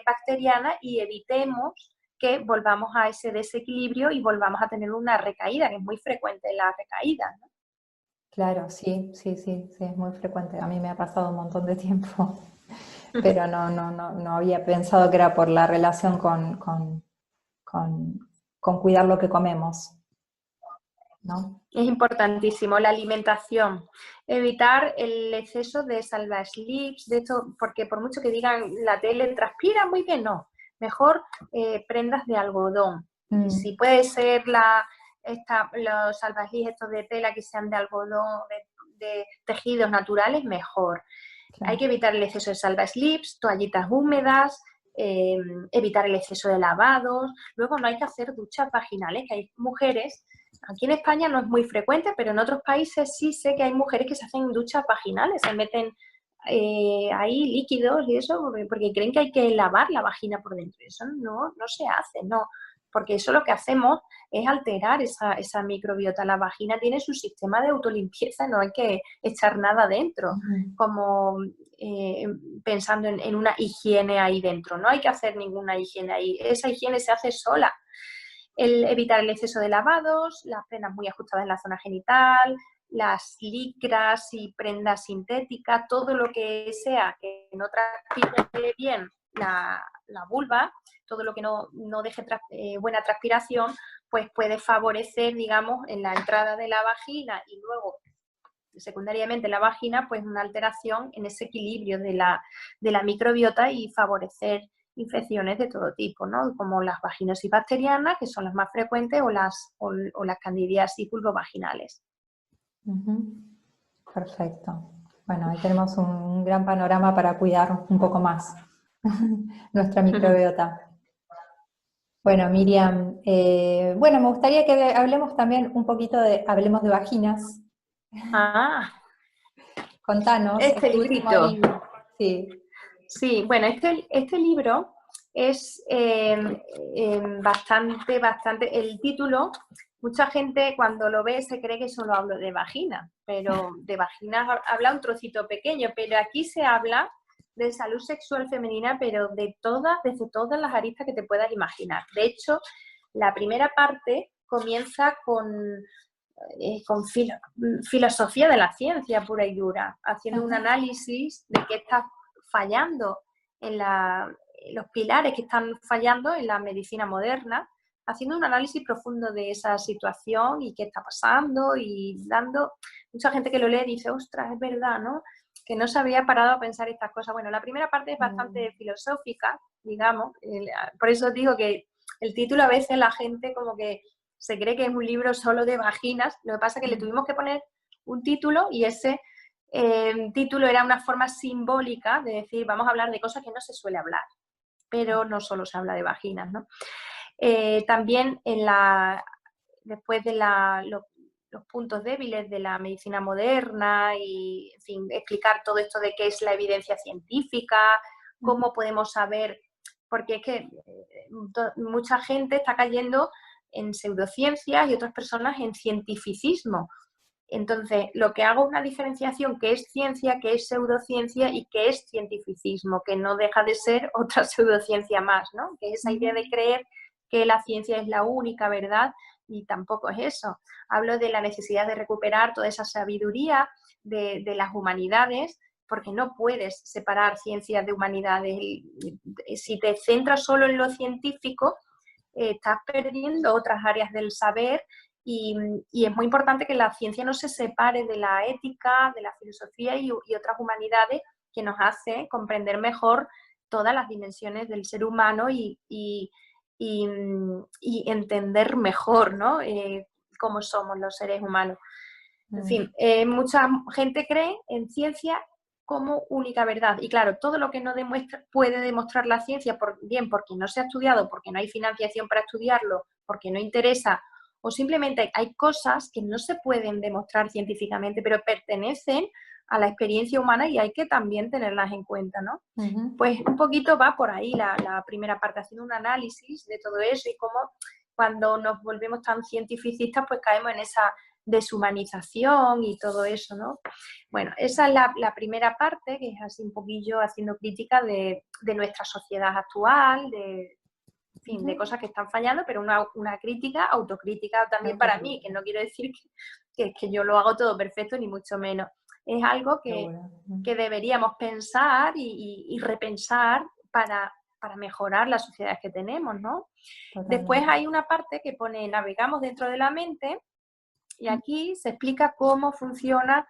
bacteriana y evitemos que volvamos a ese desequilibrio y volvamos a tener una recaída, que es muy frecuente la recaída, ¿no? Claro, sí, sí, sí, sí, es muy frecuente. A mí me ha pasado un montón de tiempo, pero no había pensado que era por la relación con cuidar lo que comemos, ¿no? Es importantísimo la alimentación, evitar el exceso de salvage lips, de esto, porque por mucho que digan la tele transpira muy bien, no, mejor prendas de algodón. Y si puede ser los salvage lips estos de tela que sean de algodón, de tejidos naturales, mejor. Claro. Hay que evitar el exceso de salvage lips, toallitas húmedas, evitar el exceso de lavados. Luego no hay que hacer duchas vaginales, que hay mujeres. Aquí en España no es muy frecuente, pero en otros países sí sé que hay mujeres que se hacen duchas vaginales, se meten ahí líquidos y eso, porque creen que hay que lavar la vagina por dentro. Eso no se hace, no, porque eso lo que hacemos es alterar esa microbiota. La vagina tiene su sistema de autolimpieza, no hay que echar nada dentro, como pensando en una higiene ahí dentro. No hay que hacer ninguna higiene ahí, esa higiene se hace sola. Evitar el exceso de lavados, las prendas muy ajustadas en la zona genital, las licras y prendas sintéticas, todo lo que sea que no transpire bien la vulva, todo lo que no deje buena transpiración, pues puede favorecer, digamos, en la entrada de la vagina y luego secundariamente en la vagina, pues una alteración en ese equilibrio de la microbiota y favorecer infecciones de todo tipo, ¿no? Como las vaginosis bacterianas, que son las más frecuentes, o las candidiasis vulvovaginales. Perfecto. Bueno, ahí tenemos un gran panorama para cuidar un poco más nuestra microbiota. Bueno, Miriam, bueno, me gustaría que hablemos también un poquito hablemos de vaginas. Ah, Contanos, este este último librito. libro. Sí. Sí, bueno, este libro es bastante, el título, mucha gente cuando lo ve se cree que solo hablo de vagina, pero de vagina habla un trocito pequeño, pero aquí se habla de salud sexual femenina, pero desde todas las aristas que te puedas imaginar. De hecho, la primera parte comienza con filosofía de la ciencia pura y dura, haciendo un análisis de qué está fallando en los pilares que están fallando en la medicina moderna, haciendo un análisis profundo de esa situación y qué está pasando, y dando, mucha gente que lo lee dice, ostras, es verdad, ¿no? Que no se había parado a pensar estas cosas. Bueno, la primera parte es bastante filosófica, digamos, por eso digo que el título a veces la gente como que se cree que es un libro solo de vaginas, lo que pasa es que le tuvimos que poner un título y ese título era una forma simbólica de decir, vamos a hablar de cosas que no se suele hablar, pero no solo se habla de vaginas, ¿no? También después de los puntos débiles de la medicina moderna y, en fin, explicar todo esto de qué es la evidencia científica, cómo podemos saber, porque es que mucha gente está cayendo en pseudociencias y otras personas en cientificismo. Entonces, lo que hago es una diferenciación que es ciencia, que es pseudociencia y que es cientificismo, que no deja de ser otra pseudociencia más, ¿no? Que es esa idea de creer que la ciencia es la única verdad y tampoco es eso. Hablo de la necesidad de recuperar toda esa sabiduría de las humanidades, porque no puedes separar ciencias de humanidades. Si te centras solo en lo científico, estás perdiendo otras áreas del saber y es muy importante que la ciencia no se separe de la ética, de la filosofía y otras humanidades que nos hace comprender mejor todas las dimensiones del ser humano y entender mejor, ¿no? Cómo somos los seres humanos. En fin, mucha gente cree en ciencia como única verdad. Y claro, todo lo que no puede demostrar la ciencia, bien porque no se ha estudiado, porque no hay financiación para estudiarlo, porque no interesa, o simplemente hay cosas que no se pueden demostrar científicamente, pero pertenecen a la experiencia humana y hay que también tenerlas en cuenta, ¿no? Pues un poquito va por ahí la primera parte, haciendo un análisis de todo eso y cómo cuando nos volvemos tan cientificistas, pues caemos en esa deshumanización y todo eso, ¿no? Bueno, esa es la primera parte, que es así un poquillo haciendo crítica de nuestra sociedad actual, en fin, de cosas que están fallando, pero una crítica, autocrítica también para mí, que no quiero decir que yo lo hago todo perfecto, ni mucho menos. Es algo que deberíamos pensar y repensar para mejorar las sociedades que tenemos, ¿no? Totalmente. Después hay una parte que pone navegamos dentro de la mente y aquí se explica cómo funciona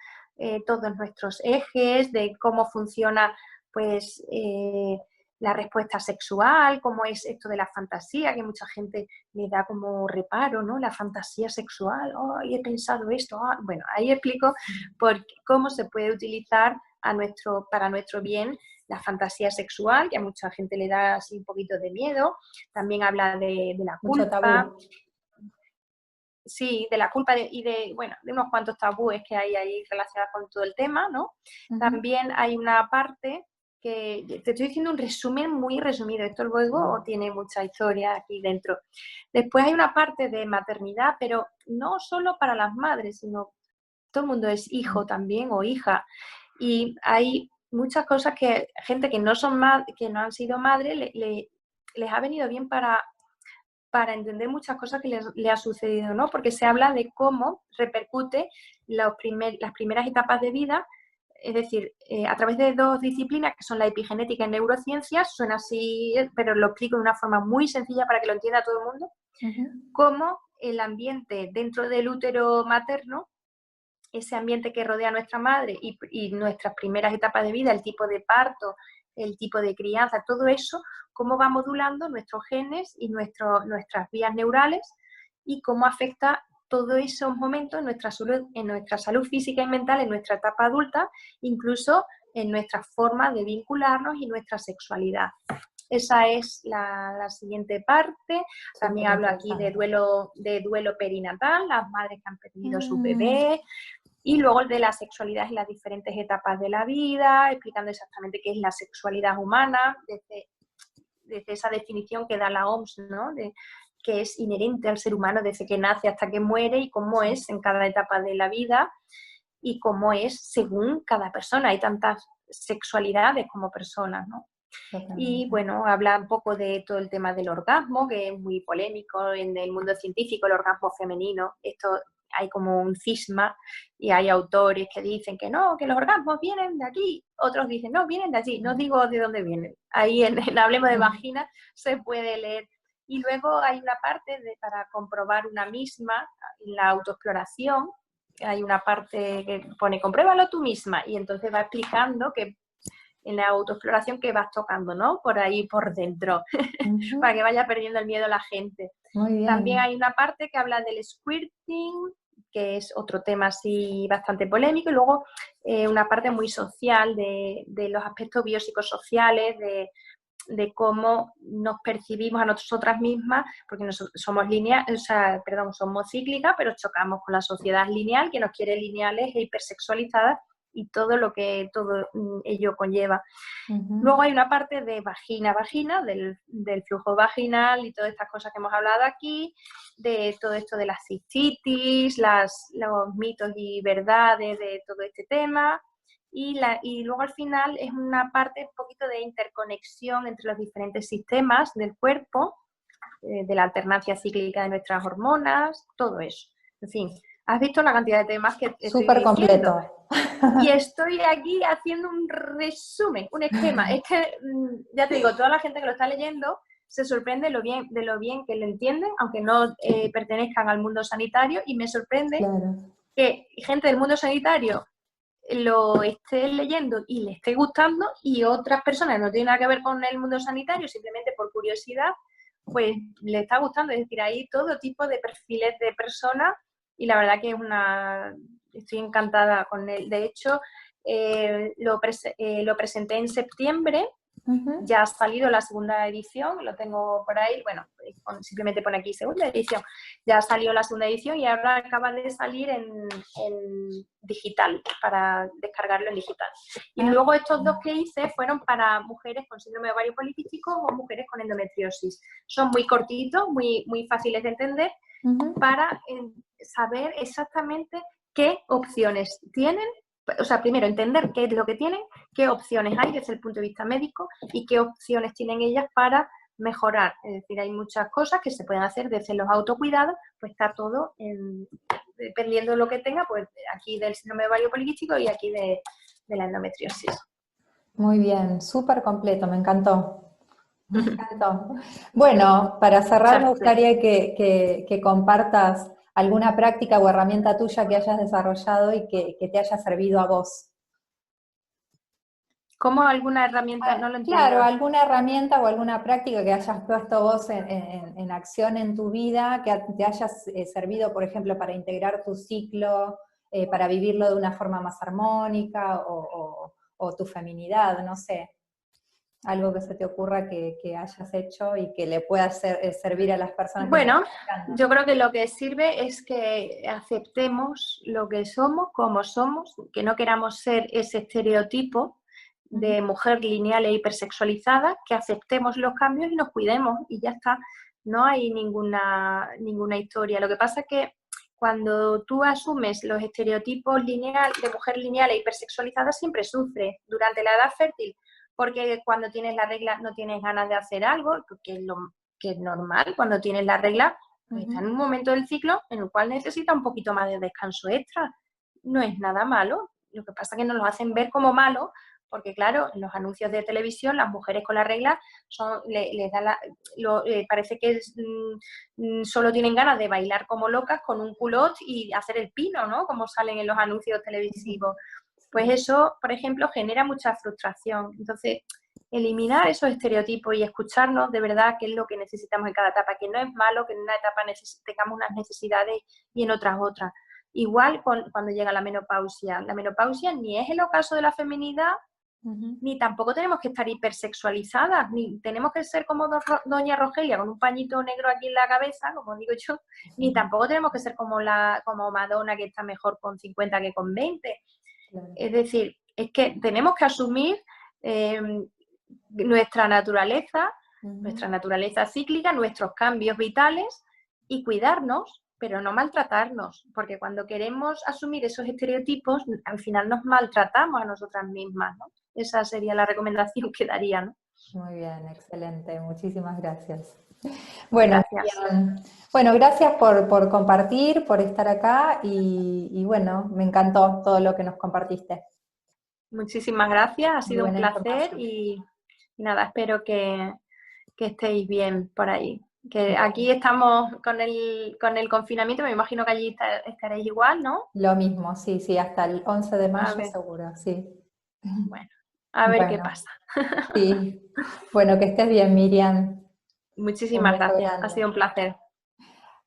todos nuestros ejes, de cómo funciona pues la respuesta sexual, cómo es esto de la fantasía, que mucha gente le da como reparo, ¿no? La fantasía sexual, he pensado esto. Bueno, ahí explico cómo se puede utilizar para nuestro bien la fantasía sexual, que a mucha gente le da así un poquito de miedo. También habla de la culpa. Sí, de la culpa de unos cuantos tabúes que hay ahí relacionados con todo el tema, ¿no? También hay una parte que te estoy diciendo un resumen muy resumido, esto luego tiene mucha historia aquí dentro. Después hay una parte de maternidad, pero no solo para las madres, sino todo el mundo es hijo también o hija. Y hay muchas cosas que gente que no han sido madres les ha venido bien para entender muchas cosas que le ha sucedido, ¿no? Porque se habla de cómo repercute las primeras etapas de vida, es decir, a través de dos disciplinas que son la epigenética y neurociencias, suena así, pero lo explico de una forma muy sencilla para que lo entienda todo el mundo, cómo el ambiente dentro del útero materno, ese ambiente que rodea a nuestra madre y nuestras primeras etapas de vida, el tipo de parto, el tipo de crianza, todo eso, cómo va modulando nuestros genes y nuestras vías neurales y cómo afecta todos esos momentos en nuestra salud física y mental, en nuestra etapa adulta, incluso en nuestra forma de vincularnos y nuestra sexualidad. Esa es la siguiente parte. También hablo aquí de duelo perinatal, las madres que han perdido su bebé. Y luego de la sexualidad en las diferentes etapas de la vida, explicando exactamente qué es la sexualidad humana, desde esa definición que da la OMS, ¿no? De que es inherente al ser humano desde que nace hasta que muere y cómo es en cada etapa de la vida y cómo es según cada persona. Hay tantas sexualidades como personas, ¿no? Y bueno, habla un poco de todo el tema del orgasmo, que es muy polémico en el mundo científico, el orgasmo femenino. Esto hay como un cisma y hay autores que dicen que no, que los orgasmos vienen de aquí, otros dicen no, vienen de allí, no digo de dónde vienen. Ahí en Hablemos de Vagina se puede leer. Y luego hay una parte para comprobar una misma, la autoexploración, hay una parte que pone compruébalo tú misma y entonces va explicando que en la autoexploración que vas tocando, ¿no? Por ahí, por dentro, para que vaya perdiendo el miedo a la gente. Muy bien. También hay una parte que habla del squirting, que es otro tema así bastante polémico, y luego una parte muy social de los aspectos biopsicosociales, de cómo nos percibimos a nosotras mismas, porque somos somos cíclicas, pero chocamos con la sociedad lineal, que nos quiere lineales e hipersexualizadas, y todo lo que todo ello conlleva. Luego hay una parte de vagina, del flujo vaginal y todas estas cosas que hemos hablado aquí, de todo esto de las cistitis, los mitos y verdades de todo este tema. Y luego al final es una parte un poquito de interconexión entre los diferentes sistemas del cuerpo, de la alternancia cíclica de nuestras hormonas, todo eso. En fin, has visto la cantidad de temas que estoy Súper diciendo. completo. Y estoy aquí haciendo un resumen, un esquema. Es que, ya te digo, toda la gente que lo está leyendo se sorprende de lo bien que lo entienden, aunque no pertenezcan al mundo sanitario, y me sorprende que gente del mundo sanitario lo esté leyendo y le esté gustando, y otras personas no tienen nada que ver con el mundo sanitario, simplemente por curiosidad, pues le está gustando. Es decir, hay todo tipo de perfiles de personas, y la verdad que estoy encantada con él. De hecho, lo presenté en septiembre. Ya ha salido la segunda edición, lo tengo por ahí, bueno, simplemente pone aquí segunda edición. Ya salió la segunda edición y ahora acaba de salir en digital, para descargarlo en digital. Y luego estos dos que hice fueron para mujeres con síndrome de ovario poliquístico o mujeres con endometriosis. Son muy cortitos, muy, muy fáciles de entender, para saber exactamente qué opciones tienen. O sea, primero entender qué es lo que tienen, qué opciones hay desde el punto de vista médico y qué opciones tienen ellas para mejorar. Es decir, hay muchas cosas que se pueden hacer desde los autocuidados, pues está todo dependiendo de lo que tenga, pues aquí del síndrome de ovario poliquístico y aquí de la endometriosis. Muy bien, súper completo, me encantó. Me encantó. Bueno, para cerrar me gustaría que compartas alguna práctica o herramienta tuya que hayas desarrollado y que te haya servido a vos. ¿Cómo alguna herramienta? No lo entiendo. Claro, alguna herramienta o alguna práctica que hayas puesto vos en acción en tu vida, que te haya servido, por ejemplo, para integrar tu ciclo, para vivirlo de una forma más armónica, o tu feminidad, no sé. Algo que se te ocurra que hayas hecho y que le pueda servir a las personas. Bueno, yo creo que lo que sirve es que aceptemos lo que somos, como somos, que no queramos ser ese estereotipo de mujer lineal e hipersexualizada, que aceptemos los cambios y nos cuidemos, y ya está. No hay ninguna historia. Lo que pasa es que cuando tú asumes los estereotipos de mujer lineal e hipersexualizada, siempre sufres durante la edad fértil, porque cuando tienes la regla no tienes ganas de hacer algo, que es normal. Cuando tienes la regla, pues está en un momento del ciclo en el cual necesita un poquito más de descanso extra. No es nada malo. Lo que pasa es que nos lo hacen ver como malo, porque claro, en los anuncios de televisión las mujeres con la regla parece que solo tienen ganas de bailar como locas con un culot y hacer el pino, ¿no? Como salen en los anuncios televisivos. Pues eso, por ejemplo, genera mucha frustración. Entonces, eliminar esos estereotipos y escucharnos de verdad qué es lo que necesitamos en cada etapa, que no es malo que en una etapa tengamos unas necesidades y en otras. Igual cuando llega la menopausia. La menopausia ni es el ocaso de la feminidad, ni tampoco tenemos que estar hipersexualizadas, ni tenemos que ser como doña Rogelia con un pañito negro aquí en la cabeza, como digo yo, ni tampoco tenemos que ser como Madonna, que está mejor con 50 que con 20. Es decir, es que tenemos que asumir nuestra naturaleza cíclica, nuestros cambios vitales, y cuidarnos, pero no maltratarnos, porque cuando queremos asumir esos estereotipos, al final nos maltratamos a nosotras mismas, ¿no? Esa sería la recomendación que daría, ¿no? Muy bien, excelente, muchísimas gracias. Bueno, gracias. Bueno, gracias por compartir, por estar acá, y bueno, me encantó todo lo que nos compartiste. Muchísimas gracias, ha sido un placer, y nada, espero que estéis bien por ahí. Que aquí estamos con el confinamiento, me imagino que allí estaréis igual, ¿no? Lo mismo, sí, hasta el 11 de mayo seguro, sí. Bueno, a ver qué Bueno, pasa. sí. Bueno, que estés bien, Miriam. Un Muchísimas beso gracias, ha grande. sido un placer.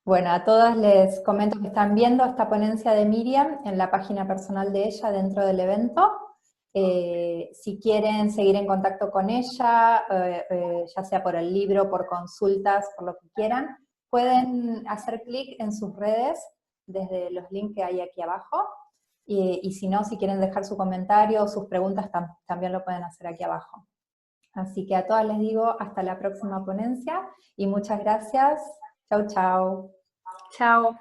Bueno, a todas les comento que están viendo esta ponencia de Miriam en la página personal de ella dentro del evento. Si quieren seguir en contacto con ella, ya sea por el libro, por consultas, por lo que quieran, pueden hacer clic en sus redes desde los links que hay aquí abajo. Y si no, si quieren dejar su comentario o sus preguntas, también lo pueden hacer aquí abajo. Así que a todas les digo hasta la próxima ponencia y muchas gracias. Chau, chau. Chao.